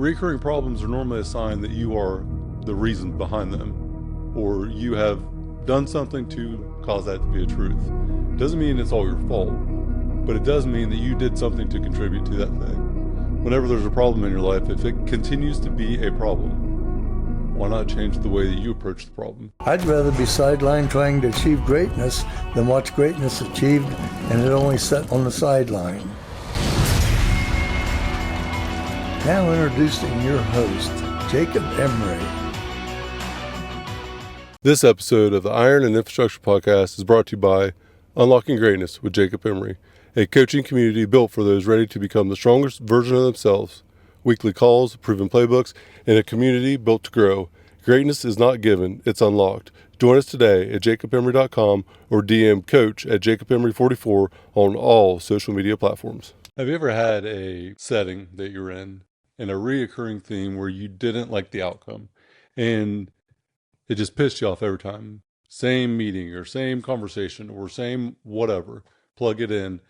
Recurring problems are normally a sign that you are the reason behind them, or you have done something to cause that to be a truth. Doesn't mean it's all your fault, but it does mean that you did something to contribute to that thing. Whenever there's a problem in your life, if it continues to be a problem, why not change the way that you approach the problem? I'd rather be sidelined trying to achieve greatness than watch greatness achieved and it only set on the sideline. Now introducing your host, Jacob Emery. This episode of the Iron and Infrastructure Podcast is brought to you by Unlocking Greatness with Jacob Emery, a coaching community built for those ready to become the strongest version of themselves. Weekly calls, proven playbooks, and a community built to grow. Greatness is not given, it's unlocked. Join us today at jacobemery.com or DM coach at jacobemery44 on all social media platforms. Have you ever had a setting that you're in and a reoccurring theme where you didn't like the outcome and it just pissed you off every time? Same meeting or same conversation or same whatever, plug it in,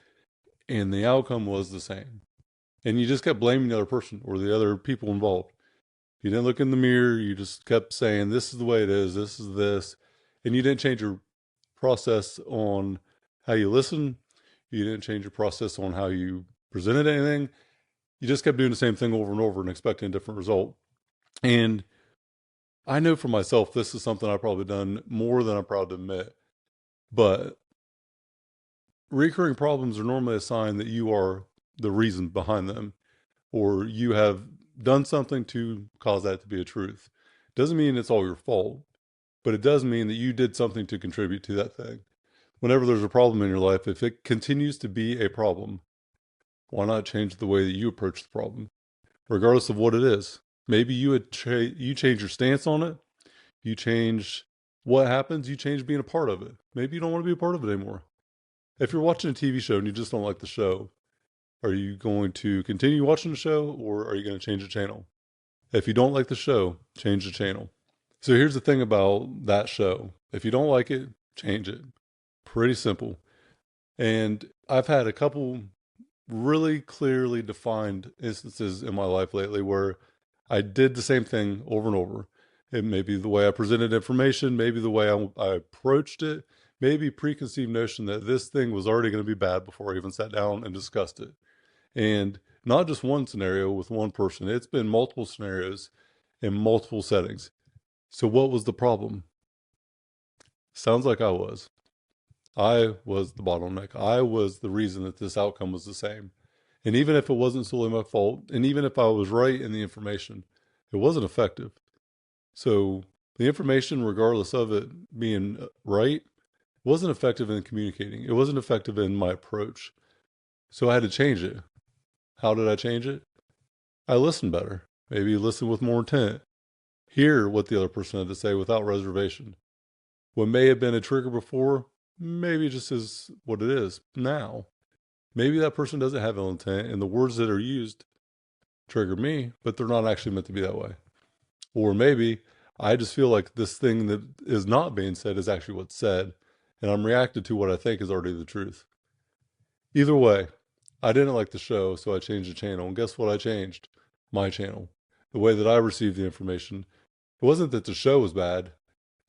and the outcome was the same. And you just kept blaming the other person or the other people involved. You didn't look in the mirror. You just kept saying, this is the way it is. This is this. And you didn't change your process on how you listen. You didn't change your process on how you presented anything. You just kept doing the same thing over and over and expecting a different result. And I know for myself, this is something I've probably done more than I'm proud to admit. But recurring problems are normally a sign that you are the reason behind them, or you have done something to cause that to be a truth. Doesn't mean it's all your fault, but it does mean that you did something to contribute to that thing. Whenever there's a problem in your life, if it continues to be a problem, why not change the way that you approach the problem, regardless of what it is? Maybe you change your stance on it. You change what happens. You change being a part of it. Maybe you don't want to be a part of it anymore. If you're watching a TV show and you just don't like the show, are you going to continue watching the show or are you going to change the channel? If you don't like the show, change the channel. So here's the thing about that show. If you don't like it, change it. Pretty simple. And I've had a couple really clearly defined instances in my life lately where I did the same thing over and over. It may be the way I presented information, maybe the way I approached it, maybe preconceived notion that this thing was already going to be bad before I even sat down and discussed it. And not just one scenario with one person, it's been multiple scenarios in multiple settings. So what was the problem? Sounds like I was. I was the bottleneck. I was the reason that this outcome was the same. And even if it wasn't solely my fault, and even if I was right in the information, it wasn't effective. So the information, regardless of it being right, wasn't effective in communicating. It wasn't effective in my approach. So I had to change it. How did I change it? I listened better. Maybe listen with more intent. Hear what the other person had to say without reservation. What may have been a trigger before, maybe just is what it is now. Maybe that person doesn't have ill intent and the words that are used trigger me, but they're not actually meant to be that way. Or maybe I just feel like this thing that is not being said is actually what's said, and I'm reacting to what I think is already the truth. Either way, I didn't like the show, so I changed the channel. And guess what I changed? My channel. The way that I received the information. It wasn't that the show was bad.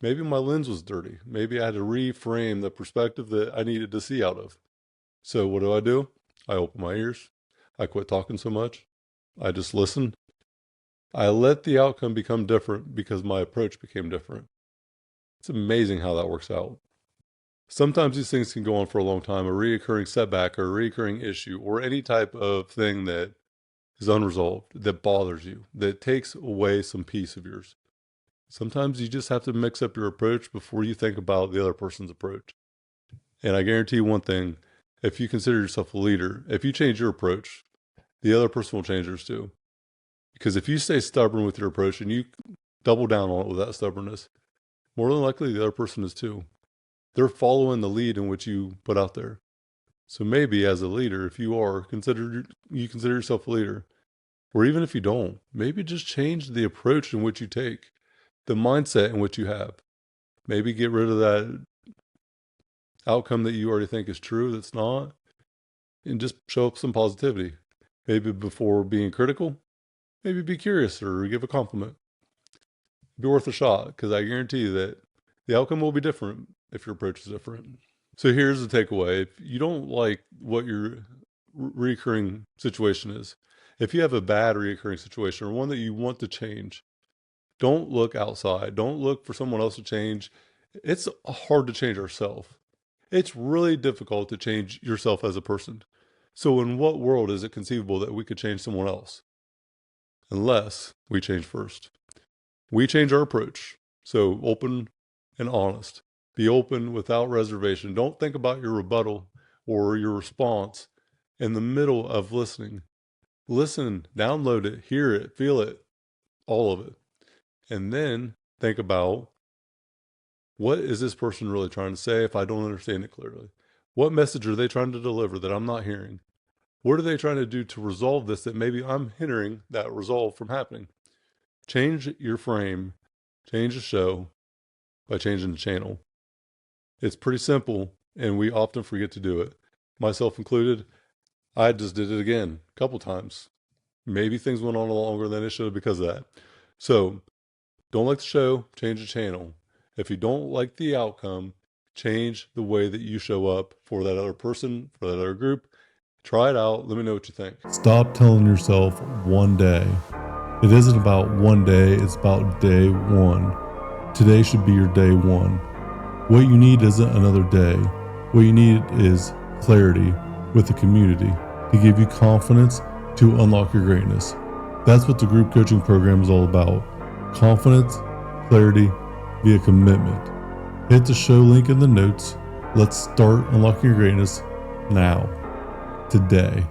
Maybe my lens was dirty. Maybe I had to reframe the perspective that I needed to see out of. So what do? I open my ears. I quit talking so much. I just listen. I let the outcome become different because my approach became different. It's amazing how that works out. Sometimes these things can go on for a long time, a reoccurring setback or a reoccurring issue or any type of thing that is unresolved, that bothers you, that takes away some piece of yours. Sometimes you just have to mix up your approach before you think about the other person's approach. And I guarantee you one thing, if you consider yourself a leader, if you change your approach, the other person will change theirs too. Because if you stay stubborn with your approach and you double down on it with that stubbornness, more than likely the other person is too. They're following the lead in which you put out there. So maybe as a leader, if you are, consider yourself a leader, or even if you don't, maybe just change the approach in which you take, the mindset in which you have. Maybe get rid of that outcome that you already think is true that's not, and just show up some positivity. Maybe before being critical, Maybe be curious or give a compliment. Be worth a shot, because I guarantee you that the outcome will be different if your approach is different. So here's the takeaway. If you don't like what your recurring situation is, if you have a bad recurring situation or one that you want to change, don't look outside. Don't look for someone else to change. It's hard to change ourselves. It's really difficult to change yourself as a person. So in what world is it conceivable that we could change someone else? Unless we change first. We change our approach. So open and honest. Be open without reservation. Don't think about your rebuttal or your response in the middle of listening. Listen, download it, hear it, feel it, all of it. And then think about, what is this person really trying to say if I don't understand it clearly? What message are they trying to deliver that I'm not hearing? What are they trying to do to resolve this that maybe I'm hindering that resolve from happening? Change your frame, change the show by changing the channel. It's pretty simple, and we often forget to do it. Myself included, I just did it again a couple times. Maybe things went on longer than it should have because of that. So don't like the show, change the channel. If you don't like the outcome, change the way that you show up for that other person, for that other group. Try it out. Let me know what you think. Stop telling yourself one day. It isn't about one day, it's about day one. Today should be your day one. What you need isn't another day. What you need is clarity with the community to give you confidence to unlock your greatness. That's what the group coaching program is all about. Confidence, clarity, via commitment. Hit the show link in the notes. Let's start unlocking your greatness now, today.